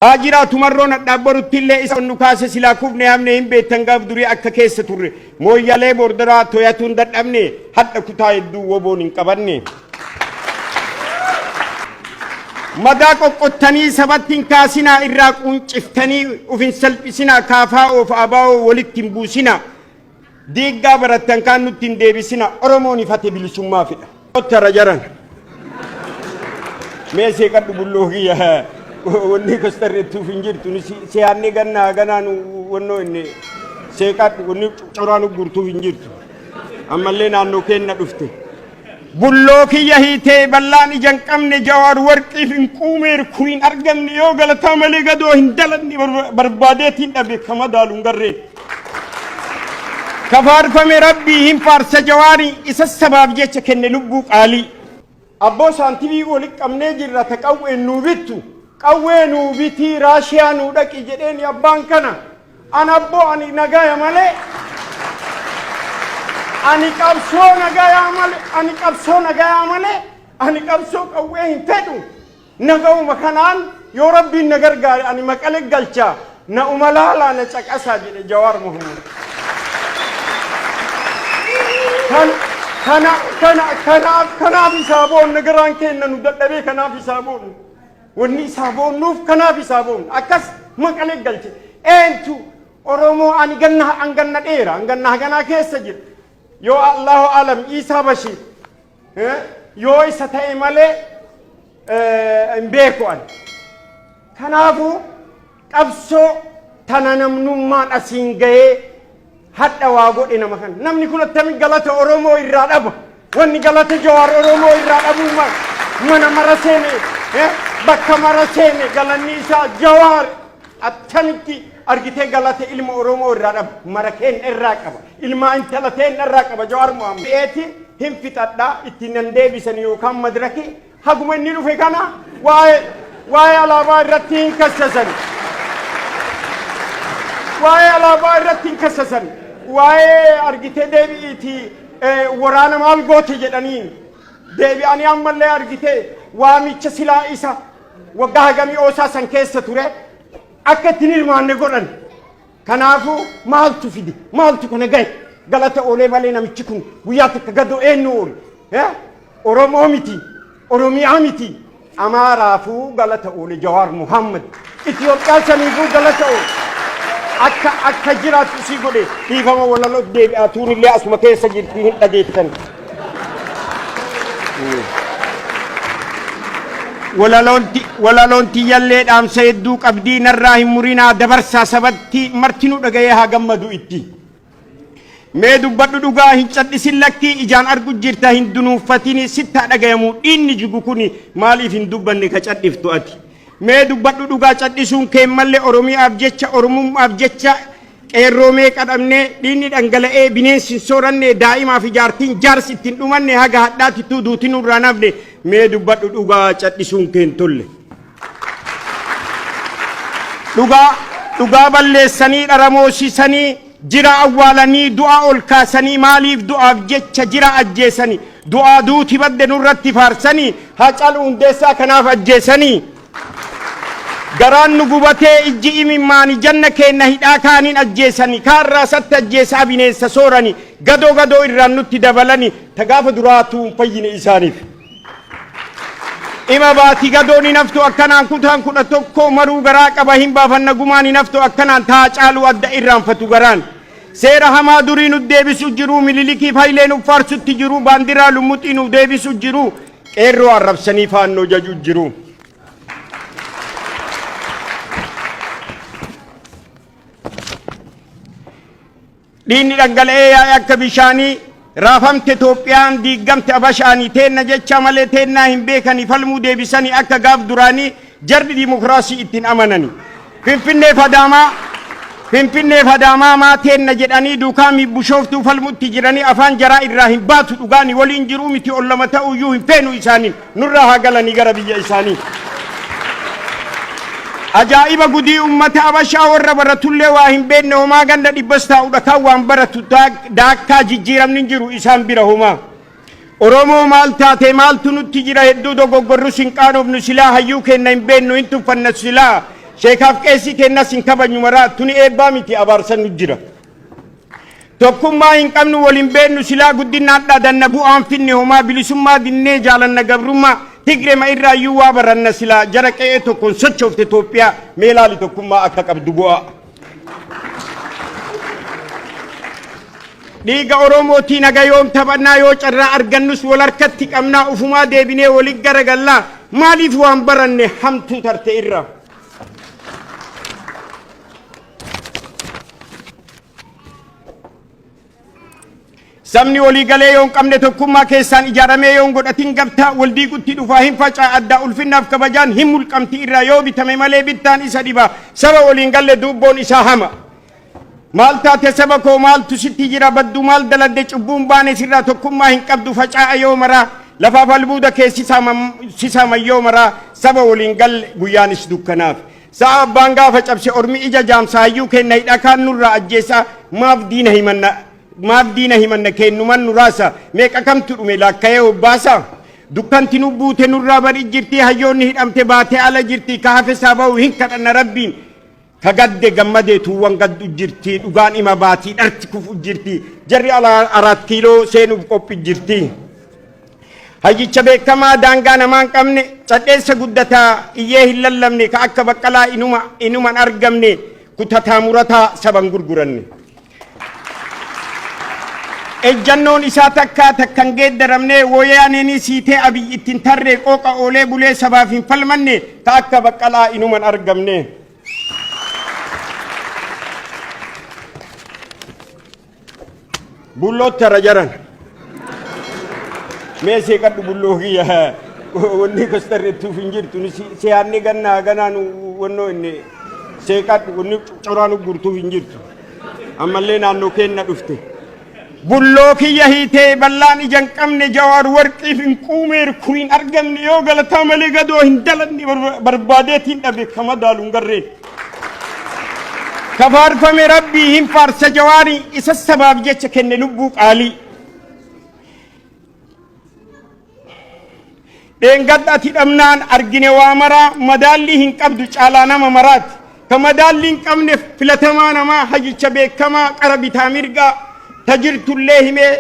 Ajira tumarroon adhaabbaru tillee isa nukaase silaa kufne hamne hin beektan gaaf durii akka keessa turre mooyyalee bordaraa toyatuun dadhabne hadha kutaa hedduu woboon hin qabanne. Madaa qoqqottanii sabatti hin kaasinaa irraa quunciftanii ufin salphisinaa kaafaa of abaa'oo walitti hin buusinaa diiggaa barattan kaan nutti hin deebisina Oromoon ifate bilisummaa fedha. Ottara jaran meesee qadhu bulloo kiyya wanni kastarreetuuf hin jirtu siyaanni gannaa ganaan wannoo inni seeqadhu wanni coraan gurtuuf hin jirtu ammallee naannoo keenna dhufte bulloo kiyya hiitee ballaan ijaan qabne Jawaar warqiif hin quumeer kuriin argamne yoo galataa malee gadoo hin dalanne barbaadeetiin dhabe kama daaluun garree kafaarfame rabbii hin faarsa Jawaari isa sabaaf jecha kenne lubbuu qaalii abboo saantibii walitti qabnee jirra ta qawween nuu bittu qawweenu biti raashiyaanu dhaqi jedheen abbaan kana an abbo ani nagaya male ani qabsoo nagaya male ani qabsoo qawwee hin fedhu nagauma kanaan yoo rabbiin na gargaare ani maqale galcha na umalala na caqasa jedhe Jawaar Mohammad kanaaf isaaboon nagaraan kenna nu dadhabee kanaaf isaaboon wanni isaaboonuuf kanaaf isaaboon akkas maqalee galche eentu Oromoo ani ganna dheera ganna keessa jira yoo Allahu alam Isaa Bashir yoo isa ta'e malee hin beeku ani kanaafu qabsoo tana namnummaan asiin gahee hadha waa godhe nama kan namni kun attami galata Oromoo irraa dhaba wanni galata Jawaar Oromoo irraa dhabuu mana mara seene bakka mara seene galanni isaa Jawaar attamitti argitee galata ilma Oromoo irraa dhaba mara keen irraa qaba ilma intala teen irraa qaba Jawaar Mohammad beeti hin fitadha ittiin nan deebisan yookaan madraki haguma inni dhufe kana waa'ee alaabaa irratti hin kassasan waa'ee alaabaa irratti hin kassasan waa'ee argitee deebi'iiti waraana maal goote jedhaniin deebi'anii ammallee argitee waamicha silaa isa waggaa hagamii oosaa san keessa ture akka ittiin hirmaanne godhan kanaafu maaltu fide maaltu kana gahe galata oolee malee namichi kun guyyaa takka gadoo eenyu oolu Oromoo miti Oromiyaa miti Amaaraafuu galata oole Jawaar Mohammad Itoophiyaa saniifuu galata oole akka jiraatu si godhe dhiifama walaloo deebi'atuun illee asuma keessa jirti hin dhageettan walaloonti yallee dhaamsa hedduu qabdii narraa hin murinaa dabarsaa sabatti martinuu dhagayee haa gammadu itti mee dubbadhu dhugaa hin cadhisin lakkii ijaan argu jirta hin dunuuffatini sitta dhagayamu dhiinni jigu kuni maaliif hin dubbanne ka cadhiftu ati mee dubbadhu dhugaa cadhisuun kee mallee Oromiyaaf jecha Oromummaaf jecha qeerroomee qadhamne dhiinni dhangala'ee bineensi hin sooranne daa'imaaf ijaartiin jaarsi ittiin dhumanne haga hadhaatittuu duutiin irraa nafne mee dubbadhu dhugaa cadhisuun kee hin tolle dhugaa balleessanii dharamoosisanii jira awwaalanii du'a ol kaasanii maaliif du'aaf jecha jira ajjeesanii du'aa duuti badde nurratti faarsanii Haacaaluu Hundeessaa kanaaf ajjeesanii garaan nu gubatee ijji imimmaani janna keenna hidhaa kaaniin ajjeesanii kaarraa satti ajjeesaa bineensa sooranii gadoo irraan nutti dabalanii tagaafa duraatu fayyine isaaniif ima baati gadoon hinaftu akkanaan kutaan 11 maruu garaa qaba hin baafanna gumaan hinaftu akkanaan Haacaaluu adda irraanfatu garaan seera hamaa durii nu deebisu jiru Minilikiif Hayilee nu faarsutti jiru baandiraa lumuxii nu deebisu jiru qeerroo arrabsanii faannoo jaju jiru dhiinni dhangala'ee yaa'e akka bishaanii raafamte Itoophiyaan diigamte Abashaanii teenna jecha malee teennaa hin beekanii falmuu deebisanii akka gaaf duraanii jarri dimokiraasii ittiin amananii Finfinnee fadaamaa maa teenna jedhanii duukaa Bishooftuu falmutti jiranii afaan jaraa irraa hin baatu dhugaanii waliin jiruu miti ol lama ta'uyyuu hin feenu isaanii nurraa haa galanii gara biyya isaanii ajaa'iba gudii ummata Abashaa warra baratullee waa hin beekne homaa ganda dhibbas taa'u dhakaan waan baratu daakkaa jijjiiramni jiru isaan bira homaa Oromoo maal taate maaltu nutti jira hedduu dogoggorru sin qaanofnu silaa hayyuu kenna hin beeknu hin tuffanna silaa sheekhaaf qeesii kennaa sin kabajnu maraa tuni eebbaa miti abaarsan nu jira tokkummaa hin qabnu waliin beennu silaa guddinaan dhaadanna bu'aan finne homaa bilisummaa dinnee jaalanna gabrummaa tigre ma irraayyuu waa baranna silaa jara qe'ee tokkoon sochoofte Itoophiyaa meelaali tokkummaa akka qabdu bu'aa dhiiga Oromootii naga yoom taphannaa yoo carraa argannus wal harkatti qabnaa ufumaa deebinee waliin garagallaa maaliif waan baranne hamtuu tarte irra sabni walii galee yoon qabne tokkummaa keessaan ijaaramee yoon godhatin gabtaa waldii gutti dhufaa hin facaa addaa ulfinnaaf kabajaan hin mulqamti irraa yoo bitame malee bittaan isa dhibaa saba waliin galle dubboon isaa hama maal taate saba koo maaltu sitti jira baddu maal daladde cubbuun baane sirraa tokkummaa hin qabdu facaa yoo maraa lafaaf albuuda keessisaama yoo maraa saba waliin galle guyyaanis dukkanaaf sa'a abbaan gaafa cabse ormi ija jaamsaa hayyuu kenna hidhakaan nurraa ajjeesaa maaf diina himanna kennuman nuraasa meeqa kamtu dhume laakka'ee obbaasa dukkanti nu buute nurraa bari jirti hayyoonni hidhamte baatee ala jirti ka hafe saaba'u hin kadhanna rabbiin ka gadde gammadee tuuwwan gaddu jirti dhugaan ima baatii dharti kufu jirti jarri araat kiiloo seenuuf qophi jirti hayyicha beekamaa daangaa namaan qabne cadheessa guddataa iyyee hin lallabne ka akka baqqalaa inuman argamne kutataa murataa saban gurguranne ejjannoon isaa takkan geeddaramne woyaaneni siitee abiyyi ittiin tarree qooqa oolee bulee sabaaf hin falmanne ka akka baqqalaa inuman argamne bullootti rajaran meesee qaddu bulloo kiyya wanni kostarreettuuf hin jirtu siyaanni gannaa ganaan wannoo inni seeqadhu wanni coraan gurtuuf hin jirtu ammallee naannoo keenna dhufte bulloo kiyya hiitee ballaan ija hin qabne jawaar warqiif hin quumeer kuriin argamne yoo galataa malee gadoo hin dalanne barbaadeetiin dhabe kama daaluun garreen kafaarfame rabbii hin faarsa jawaarii isa sabaaf jecha kenne lubbuu qaalii dheengadhaati dhabnaan argine waa maraa madaallii hin qabdu caalaa nama maraati ka madaallii hin qabne filatamaa namaa hayyicha beekamaa qara bitaa mirgaa tajirtullee himee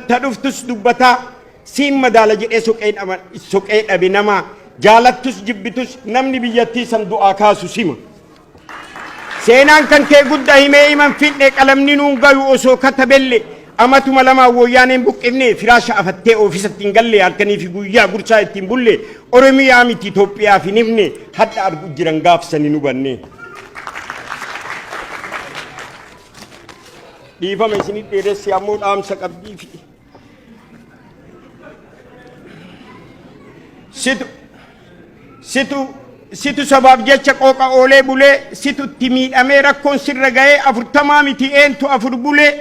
ta dhuftus dubbataa siin madaala jedhee soqee dhabe namaa jaalattus jibbitus namni biyyattii san du'aa kaasu sima seenaan kan kee guddaa himee himan fidhe qalamni nuun gayu osoo katabelle amatuma lamaa wayyaaneen buqqifne firaasha afattee oofisatti hin galle halkanii fi guyyaa gursaa ittiin bulle Oromiyaa miti Itoophiyaa fi nifne hadda argu jiran gaafsanii nu banne dhiifama isinii dheeressi ammoo dhaamsa qabdii fi situ sabaaf jecha qooqa oolee bulee situtti miidhamee rakkoon sirra ga'ee 40 miti eentu 4 bulee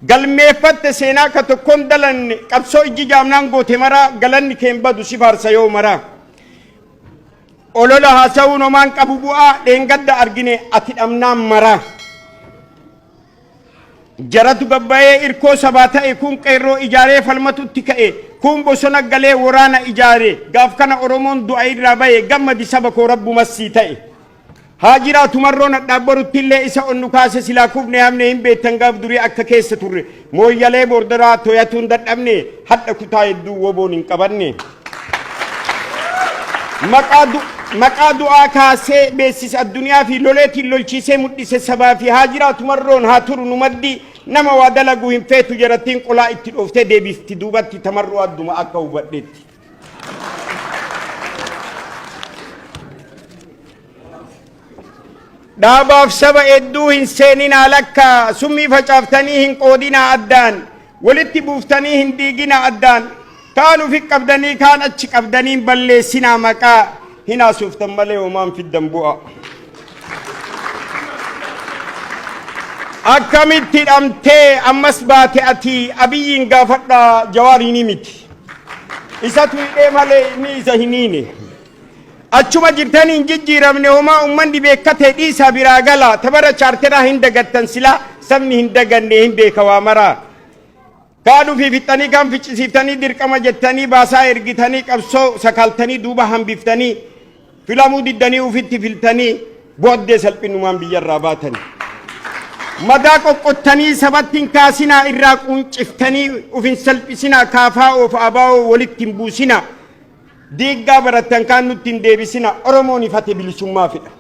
galmeeffatte seenaa ka tokkoon dalanne qabsoo ijji jaamnaan goote maraa galanni keen badu si faarsa yoo maraa olola haasa'uun homaan qabu bu'aa dheengadda argine ati dhabnaan maraa jaratu gabbayee irkoo sabaa ta'e kun qeerroo ijaaree falmatutti ka'e kun bosona galee waraana ijaare gaaf kana Oromoon du'a irraa baye gammadi saba koo rabbumassii ta'e haa jiraatu marroo nadhaabbarutti illee isa onnu kaase silaa kufne hamne hin beektan gaaf durii akka keessa turre mooyyalee boordaraa toyatuun dadhabne hadha kutaa hedduu woboon hin qabanne maqaa du'aa kaasee beeksisa addunyaa fi loleetiin lolchiisee mul'ise sabaa fi haa jiraatu marroon haa turu nu maddi nama waa dalaguu hin feetu jarattiin qolaa itti dhooftee deebifti duubatti tamarroo adduma akka hubadheetti. dhaabaaf saba hedduu hin seeninaa lakka summii facaaftanii hin qoodinaa addaan walitti buuftanii hin diiginaa addaan kaan ufi qabdanii kaan achi qabdanii balleessinaa maqaa hin haasoftan malee homaan fiddan bu'a. akkamitti dhamtee ammas baate ati abiyyiin gaafadha jawaariin miti isatu hidhee malee inni isa hin hiine. achuma jirtanii hin jijjiiramne homaa ummanni beekkatee dhiisaa biraa gala tabara chaarteraa hin dagattan silaa sabni hin daganne hin beeka waa maraa kaaduu fi fixanii kan ficcisiiftanii dirqama jettanii baasaa ergitanii qabsoo sakaltanii duuba hambiftanii filamuu diddanii ufitti filtanii booddee salphinumaan biyyarraa baatan. Madaa qoqqottanii sabattiin kaasinaa irraa quunciftanii ufin salphisinaa kaafaa of abaa'oo walitti hin buusinaa. Diiggaa barattan kaan nutti hin deebisina. Oromoon ifate bilisummaa fedha.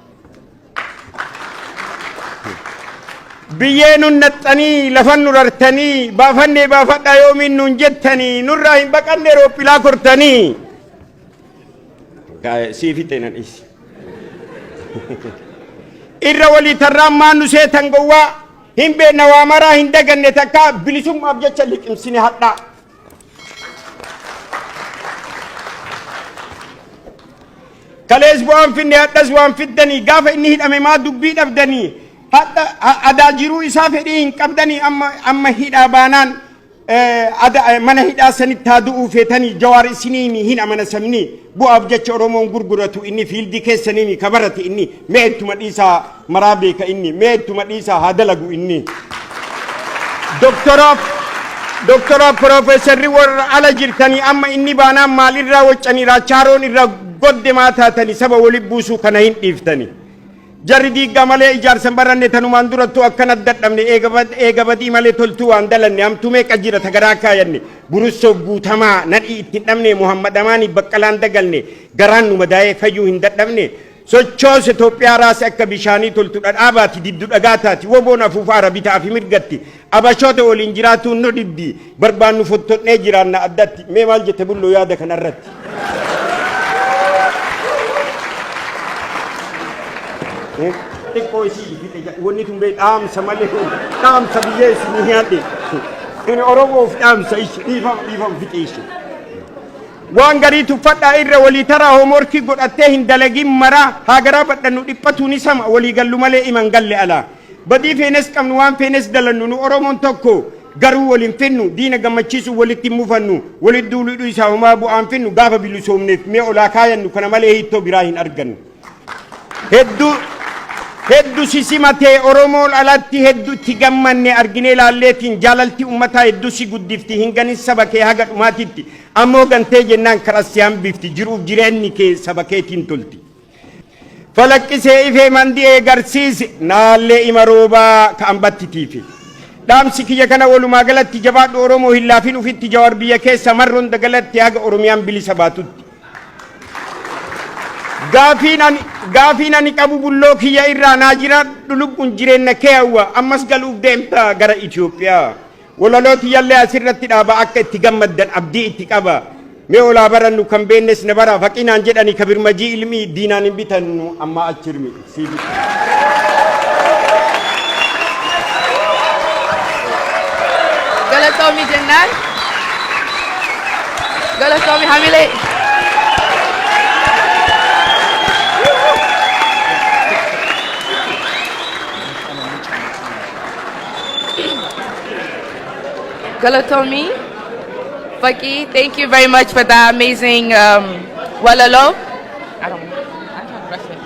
Biyyee nun naxxanii lafan nu rartanii baafannee baafadhaa yoomiin nun jettanii nurraa hin baqanne roophilaa kortanii. Siifite nan isi. Irra walii tarraan maan nu seetan gowwaa hin beekna waa maraa hin daganne takka bilisummaaf jecha liqimsine hadhaa. Kalees bu'aan finne hadhas waan fiddanii gaafa inni hidhame maa dubbii dhabdanii hadha adaa jiruu isaa fedhii hin qabdanii amma hidhaa baanaan mana hidhaa sanitti haa du'uu feetanii jawaar isiniin hin amanamne bu'aaf jecha Oromoon gurguratu inni fiildii keessaniin kabarate inni mee ittuma dhiisaa maraa beeka inni mee ittuma dhiisaa haa dalagu inni. Doktora Profeesarri warra ala jirtanii amma inni baanaan maalirraa waccanii raachaaroon irraa godde maataatanii saba waliin buusuu kana hin dhiiftanii. Jarri diiggaa malee ijaarsan baranne tanumaan durattuu akkana dadhabne eega badii malee toltuu waan dalanne hamtumee qajjira tagaraa kaayanne burussoo guutamaa nadhii ittiin dhabne Muhammad Amaanii Baqqalaan dagalne garaan nu madaa'ee fayyuu hin dadhabne sochoos Itoophiyaa raase akka bishaanii toltu dhadhaabaati diddu dhagaataati woboon afuufaara bitaa fi mirgatti abashoota waliin jiraatuun no dibdi barbaannu fottonnee jiraanna addatti mee maal jette bulloo yaada kanarratti. Xiqqoo isii fite wanni tun bee dhaamsa malee dhaamsa biyyee isin nyaadhe inni Oromoof dhaamsa ishi dhiifama fixe ishi. Waan garii tuffadhaa irra walii taraa hoomorkii godhattee hin dalagin maraa haagaraa badhannu dhiphatuun isama walii gallu malee iman galle alaa. Badii feenes qabnu waan feenes dalannu nu Oromoon tokko garuu waliin finnu diina gammachiisu walitti mufannu walitti duuluu isaa homaa bu'aan finnu gaafa bilisoomneef mee olaa kaayannu kana malee hiittoo biraa hin argannu. Heddu sisimatee Oromoon alatti hedduutti gammanne arginee laalleetiin jaalalti ummataa hedduu si guddifti hin ganin saba kee haga dhumaatitti ammoo gantee jennaan karassi hambifti jiruuf jireenyi kee saba keetiin tolti. Falaqqisee ifee mandi'ee garsiise naallee ima roobaa ka'an battitiifi. Dhaamsi kiyya kana walumaa galatti jabaadhu Oromoo hin laafin ufitti jawar biyya keessa marroon dagalatti haga Oromiyaan bilisa baatutti. Gaafiin ani qabu bulloo kiyya irraa naa jiraadhu lubbuun jireenya kee hawwa ammas galuuf deemta gara Itoophiyaa. Walalooti yallee asirratti dhaaba akka itti gammaddan abdii itti qaba. Mee olaa barannu kan beennes na bara faqinaan jedhani kabirmajii ilmi diinaan hin bitannu amma achirmi. Galatoomi jennaan. Galatoomi hamilee. Galatomi, Faki, thank you very much for that amazing walalo. I'm trying to rush it.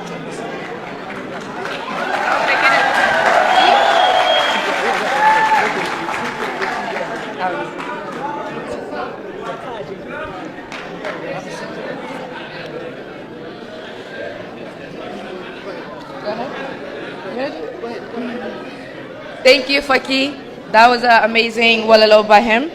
Go ahead. Thank you, Faki. That was an amazing walalo by him.